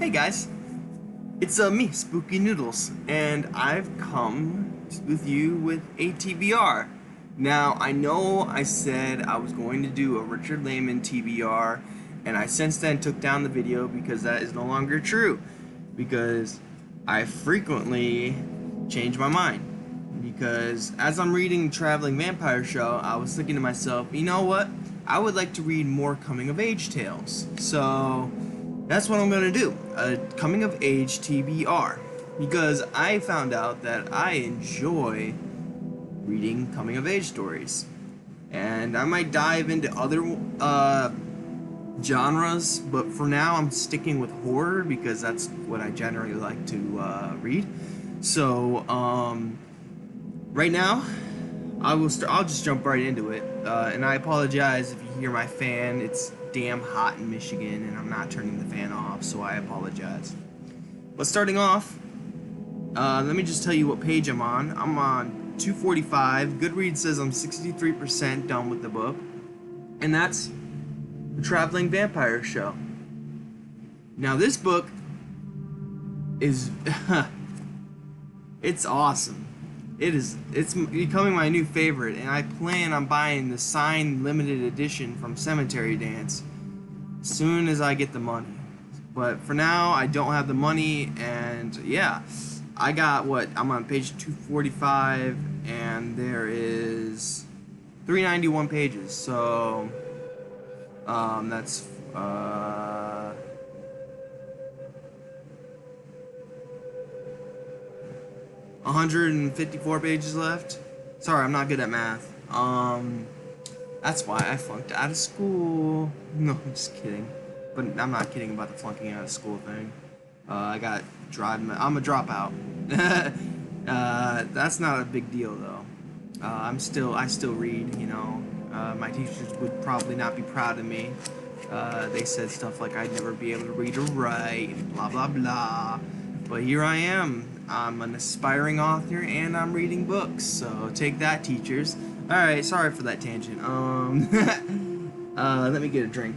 Hey guys, it's me, Spooky Noodles, and I've come with you with a TBR. Now, I know I said I was going to do a Richard Laymon TBR, and I since then took down the video because that is no longer true. Because I frequently change my mind. Because as I'm reading Traveling Vampire Show, I was thinking to myself, you know what? I would like to read more coming of age tales. So that's what I'm going to do, a coming of age TBR. Because I found out that I enjoy reading coming of age stories. And I might dive into other genres, but for now I'm sticking with horror because that's what I generally like to read. So right now I'll just jump right into it, and I apologize if you hear my fan. It's damn hot in Michigan and I'm not turning the fan off, so I apologize. But starting off, let me just tell you what page I'm on. I'm on 245. Goodreads says I'm 63% done with the book, and that's The Traveling Vampire Show. Now this book is it's awesome. It's becoming my new favorite, and I plan on buying the signed limited edition from Cemetery Dance as soon as I get the money. But for now, I don't have the money, and yeah, I got what? I'm on page 245, and there is 391 pages, so that's 154 pages left. Sorry, I'm not good at math. That's why I flunked out of school. No, I'm just kidding. But I'm not kidding about the flunking out of school thing. I got I'm a dropout. That's not a big deal though. I still read. You know, my teachers would probably not be proud of me. They said stuff like I'd never be able to read or write, and blah blah blah. But here I am. I'm an aspiring author and I'm reading books, so take that, teachers. Alright, sorry for that tangent. Let me get a drink.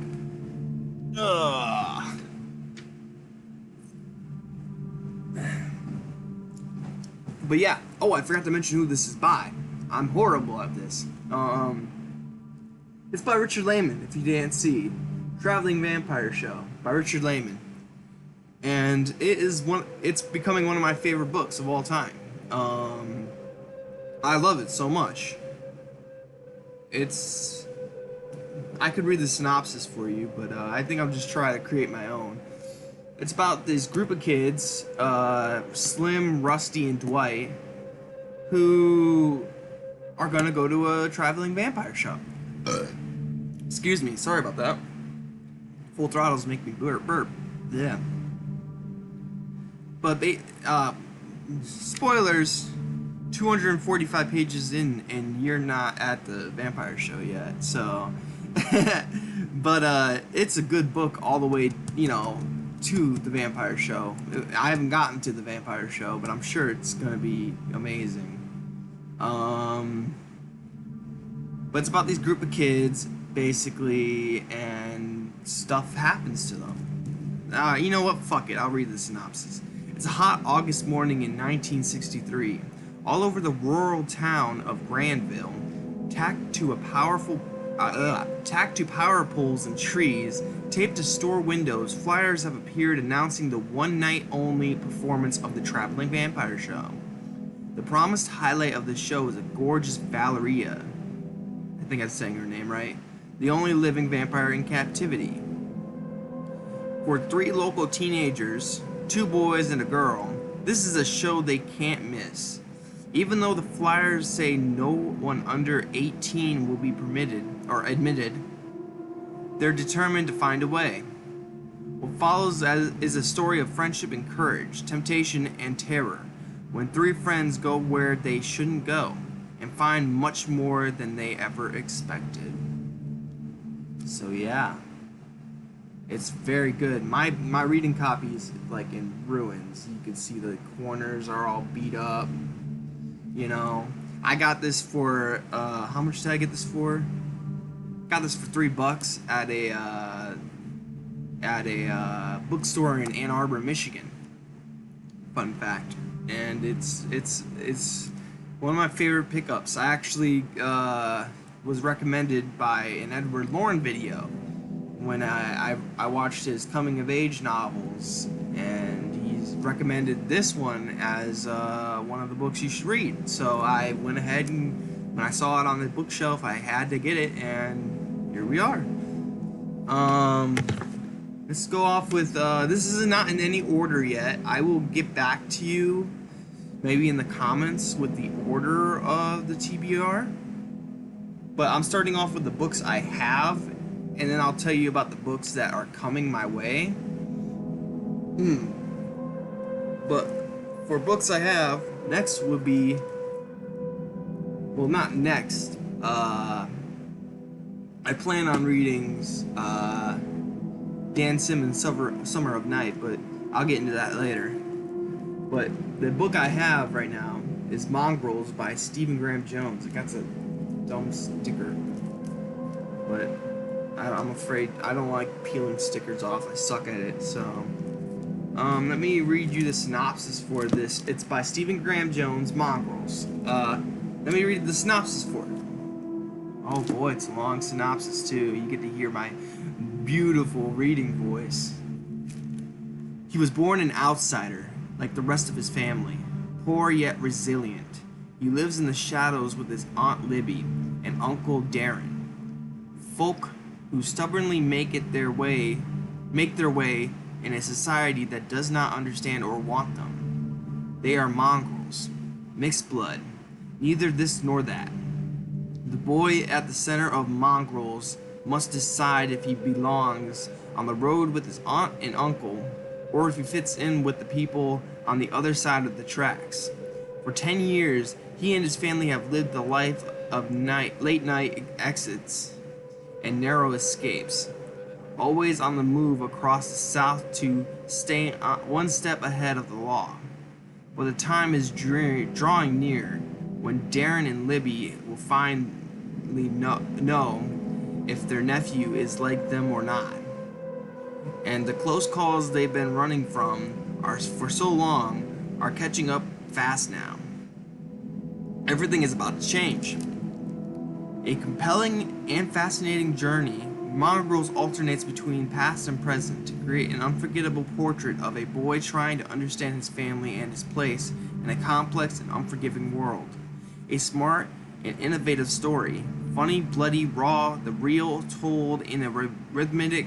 Ugh. But yeah, oh, I forgot to mention who this is by. I'm horrible at this. It's by Richard Laymon, if you didn't see. Traveling Vampire Show by Richard Laymon. And it's becoming one of my favorite books of all time. I love it so much. I could read the synopsis for you, but I think I'll just try to create my own. It's about this group of kids, Slim, Rusty, and Dwight, who are gonna go to a traveling vampire show. Excuse me, sorry about that. Full throttles make me burp. Yeah. But spoilers, 245 pages in, and you're not at the vampire show yet. So, but it's a good book all the way, you know, to the vampire show. I haven't gotten to the vampire show, but I'm sure it's gonna be amazing. But it's about these group of kids, basically, and stuff happens to them. You know what? Fuck it. I'll read the synopsis. It's a hot August morning in 1963. All over the rural town of Granville, tacked to power poles and trees, taped to store windows, flyers have appeared announcing the one-night-only performance of the Traveling Vampire Show. The promised highlight of the show is a gorgeous Valeria. I think I'm saying her name right. The only living vampire in captivity. For 3 local teenagers, 2 boys and a girl, this is a show they can't miss. Even though the flyers say no one under 18 will be permitted or admitted, they're determined to find a way. What follows is a story of friendship and courage, temptation and terror, when 3 friends go where they shouldn't go and find much more than they ever expected. So yeah. It's very good. My reading copy is like in ruins. You can see the corners are all beat up. You know, I got this for how much did I get this for? Got this for $3 at a bookstore in Ann Arbor, Michigan. Fun fact. And it's one of my favorite pickups. I actually was recommended by an Edward Lorn video when I watched his coming of age novels, and he's recommended this one as one of the books you should read. So I went ahead, and when I saw it on the bookshelf, I had to get it, and here we are. Let's go off with this is not in any order yet. I will get back to you maybe in the comments with the order of the TBR. But I'm starting off with the books I have, and then I'll tell you about the books that are coming my way. But for books I have, next would be, well, not next. I plan on reading Dan Simmons' Summer of Night, but I'll get into that later. But the book I have right now is Mongrels by Stephen Graham Jones. It got a dumb sticker, but I'm afraid I don't like peeling stickers off. I suck at it. So let me read you the synopsis for this. It's by Stephen Graham Jones, Mongrels. Let me read the synopsis for it. Oh boy, it's a long synopsis too. You get to hear my beautiful reading voice. He was born an outsider, like the rest of his family, poor yet resilient. He lives in the shadows with his Aunt Libby and Uncle Darren, folk who stubbornly make their way in a society that does not understand or want them. They are mongrels, mixed blood, neither this nor that. The boy at the center of Mongrels must decide if he belongs on the road with his aunt and uncle, or if he fits in with the people on the other side of the tracks. For 10 years, he and his family have lived the life of late night exits and narrow escapes, always on the move across the South to stay one step ahead of the law. But the time is drawing near when Darren and Libby will finally know if their nephew is like them or not. And the close calls they've been running from for so long are catching up fast now. Everything is about to change. A compelling and fascinating journey, Mongrels alternates between past and present to create an unforgettable portrait of a boy trying to understand his family and his place in a complex and unforgiving world. A smart and innovative story, funny, bloody, raw, the real, told in a rhythmic,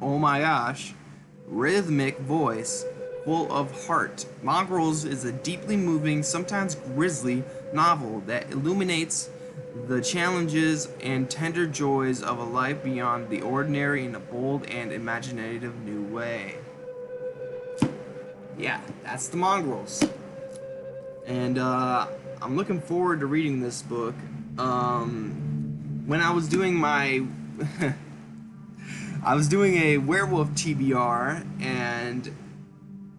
oh my gosh, rhythmic voice, full of heart. Mongrels is a deeply moving, sometimes grisly novel that illuminates the challenges and tender joys of a life beyond the ordinary in a bold and imaginative new way. Yeah, that's the Mongrels. And I'm looking forward to reading this book. When I was doing my I was doing a werewolf TBR, and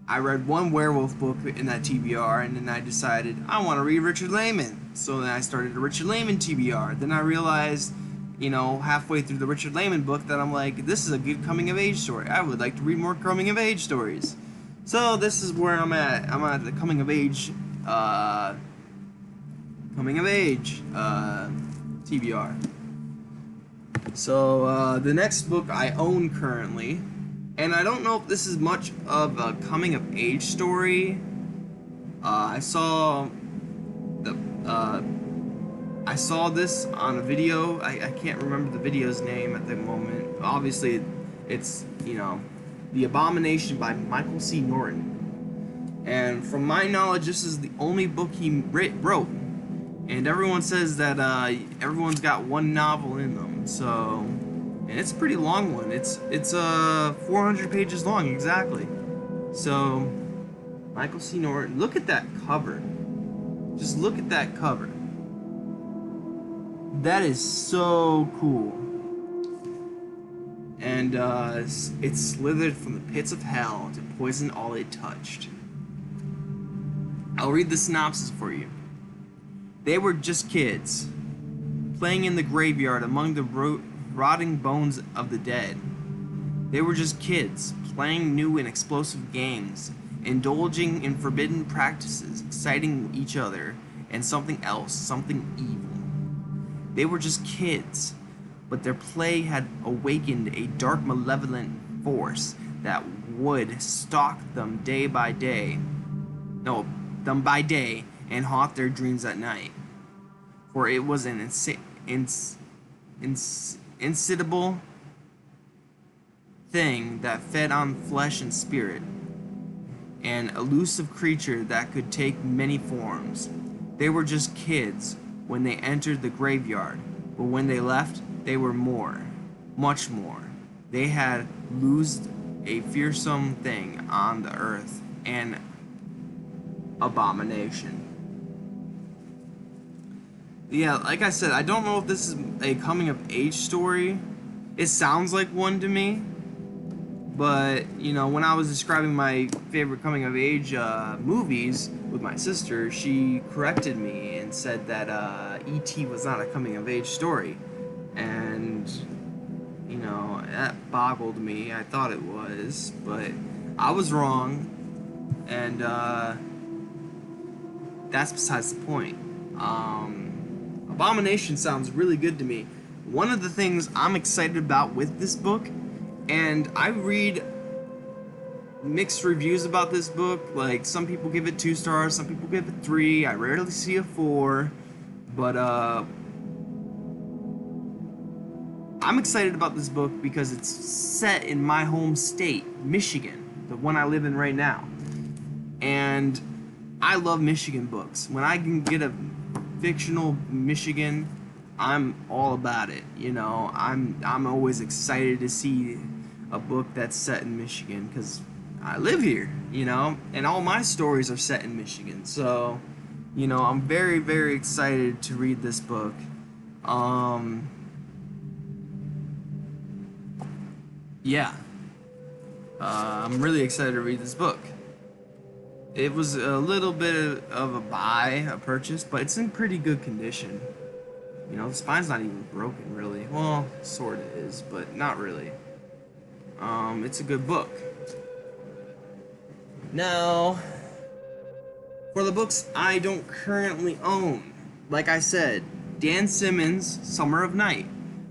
I read one werewolf book in that TBR, and then I decided I want to read Richard Laymon. So then I started a Richard Laymon TBR. Then I realized, halfway through the Richard Laymon book that I'm like, this is a good coming of age story. I would like to read more coming of age stories. So this is where I'm at. I'm at the coming of age TBR. So the next book I own currently, and I don't know if this is much of a coming of age story. I saw this on a video. I can't remember the video's name at the moment. Obviously, it's The Abomination by Michael C. Norton. And from my knowledge, this is the only book he wrote. And everyone says that everyone's got one novel in them. So, and it's a pretty long one. It's 400 pages long exactly. So, Michael C. Norton. Look at that cover. Just look at that cover. That is so cool. And it slithered from the pits of hell to poison all it touched. I'll read the synopsis for you. They were just kids, playing in the graveyard among the rotting bones of the dead. They were just kids, playing new and explosive games, indulging in forbidden practices, exciting each other, and something else, something evil. They were just kids, but their play had awakened a dark, malevolent force that would stalk them them by day, and haunt their dreams at night. For it was an insatiable thing that fed on flesh and spirit, an elusive creature that could take many forms. They were just kids when they entered the graveyard, but when they left, they were more, much more. They had loosed a fearsome thing on the earth, an abomination. Yeah, like I said, I don't know if this is a coming-of-age story. It sounds like one to me. But, you know, when I was describing my favorite coming-of-age movies with my sister, she corrected me and said that E.T. was not a coming-of-age story. And, you know, that boggled me. I thought it was, but I was wrong. And that's besides the point. Abomination sounds really good to me. One of the things I'm excited about with this book, and I read mixed reviews about this book, like some people give it 2 stars, some people give it 3, I rarely see a 4, but I'm excited about this book because it's set in my home state, Michigan, the one I live in right now. And I love Michigan books. When I can get a fictional Michigan, I'm all about it. You know, I'm always excited to see a book that's set in Michigan because I live here, you know, and all my stories are set in Michigan. So, you know, I'm very, very excited to read this book. Yeah. I'm really excited to read this book. It was a little bit of a purchase, but it's in pretty good condition. You know, the spine's not even broken, really. Well, sort of is, but not really. It's a good book. Now, for the books I don't currently own, like I said, Dan Simmons' Summer of Night.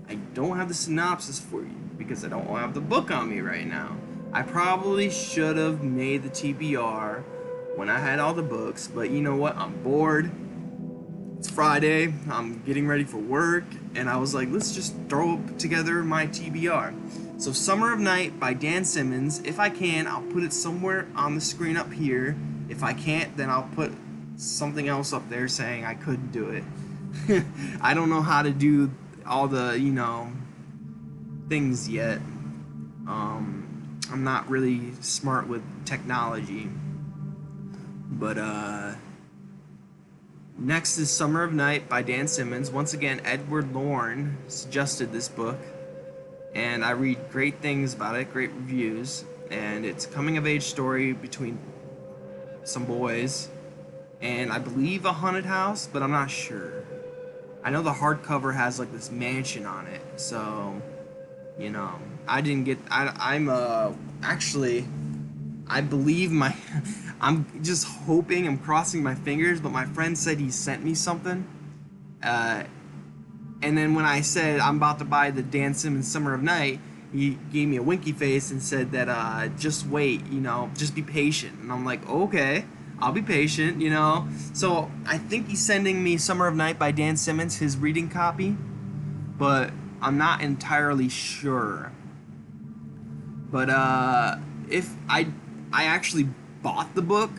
I don't have the synopsis for you because I don't have the book on me right now. I probably should have made the TBR when I had all the books, but you know what? I'm bored. It's Friday. I'm getting ready for work, and I was like, let's just throw together my TBR. So Summer of Night by Dan Simmons. If I can, I'll put it somewhere on the screen up here. If I can't, then I'll put something else up there saying I couldn't do it. I don't know how to do all the, you know, things yet. I'm not really smart with technology. But next is Summer of Night by Dan Simmons. Once again, Edward Lorn suggested this book, and I read great things about it, great reviews, and it's a coming-of-age story between some boys, and I believe a haunted house, but I'm not sure. I know the hardcover has like this mansion on it, so, you know, I didn't get, actually, I believe I'm just hoping, I'm crossing my fingers, but my friend said he sent me something. And then when I said I'm about to buy the Dan Simmons Summer of Night, he gave me a winky face and said that just wait, you know, just be patient. And I'm like, okay, I'll be patient, you know. So I think he's sending me Summer of Night by Dan Simmons, his reading copy, but I'm not entirely sure. But if I actually bought the book,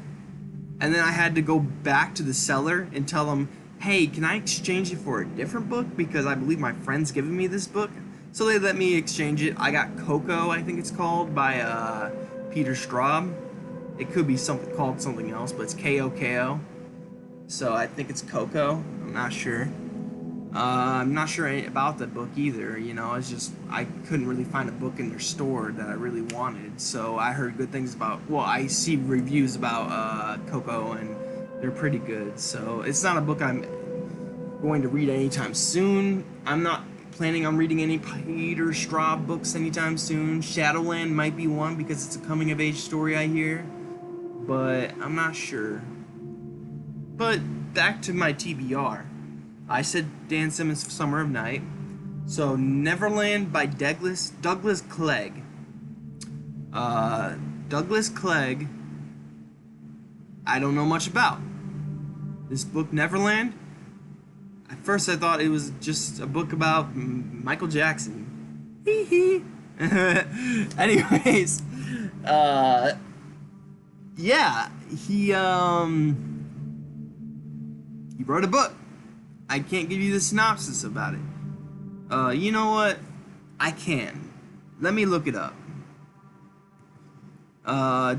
and then I had to go back to the seller and tell them, hey, can I exchange it for a different book because I believe my friend's giving me this book. So they let me exchange it. I got Coco, I think it's called, by Peter Straub. It could be called something else, but it's K-O-K-O. So I think it's Coco. I'm not sure. I'm not sure about the book either, you know. It's just I couldn't really find a book in their store that I really wanted, so I heard good things about, well, I see reviews about Coco, and they're pretty good, so it's not a book I'm going to read anytime soon. I'm not planning on reading any Peter Straub books anytime soon. Shadowland might be one because it's a coming-of-age story, I hear. But I'm not sure. But back to my TBR. I said Dan Simmons' Summer of Night. So Neverland by Douglas Clegg. Douglas Clegg, I don't know much about. This book, Neverland, at first I thought it was just a book about Michael Jackson. Hee hee. Anyways, yeah, he wrote a book. I can't give you the synopsis about it. You know what? I can. Let me look it up.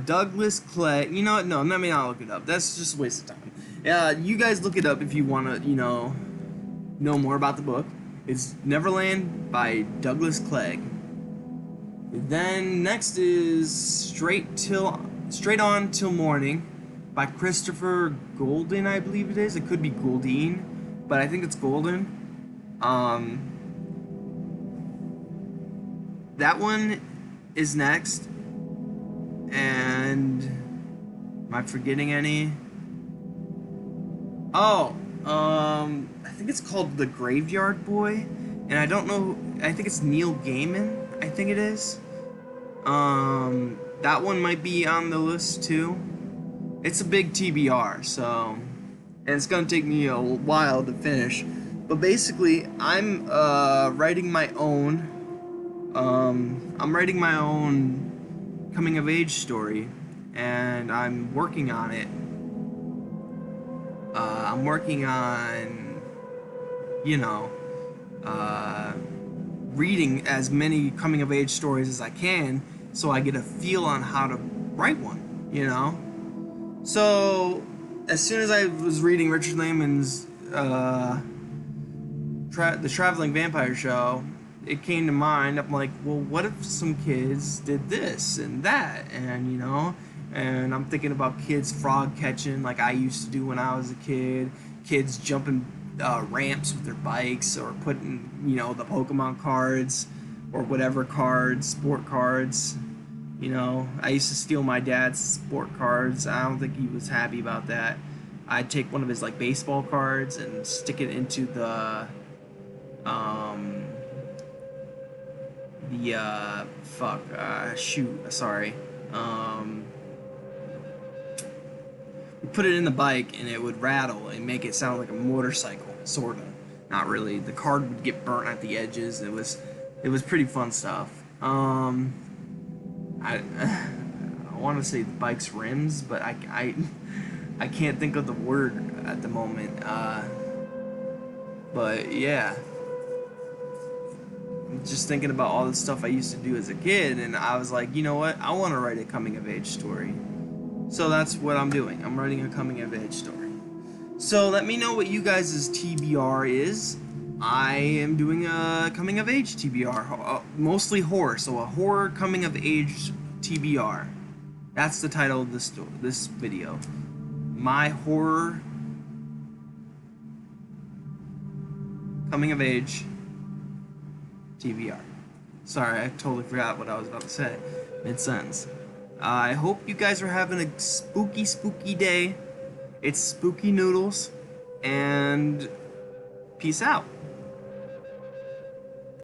Douglas Clegg. You know what? No, let me not look it up. That's just a waste of time. You guys look it up if you want to, know more about the book. It's Neverland by Douglas Clegg. Then next is Straight On Till Morning by Christopher Golden, I believe it is. It could be Goldine, but I think it's Golden. That one is next. And am I forgetting any? Oh, I think it's called The Graveyard Boy, and I don't know. I think it's Neil Gaiman. I think it is. That one might be on the list too. It's a big TBR, so, and it's gonna take me a while to finish. But basically, I'm writing my own. I'm writing my own coming of age story, and I'm working on it. I'm working on, reading as many coming of age stories as I can, so I get a feel on how to write one, So, as soon as I was reading Richard Laymon's The Traveling Vampire Show, it came to mind. I'm like, well, what if some kids did this and that, and and I'm thinking about kids frog catching like I used to do when I was a kid, kids jumping ramps with their bikes, or putting the Pokemon cards or whatever cards, sport cards. I used to steal my dad's sport cards. I don't think he was happy about that. I'd take one of his baseball cards and stick it into the we put it in the bike and it would rattle and make it sound like a motorcycle, sorta. Not really. The card would get burnt at the edges. It was pretty fun stuff. I want to say the bike's rims, but I can't think of the word at the moment. But yeah. Just thinking about all the stuff I used to do as a kid, and I was like, you know what? I want to write a coming-of-age story. So that's what I'm doing. I'm writing a coming-of-age story. So let me know what you guys' TBR is. I am doing a coming-of-age TBR, mostly horror, so a horror coming-of-age TBR. That's the title of this video. My horror coming-of-age TBR. Sorry, I totally forgot what I was about to say mid-sentence. I hope you guys are having a spooky day. It's Spooky Noodles, and peace out.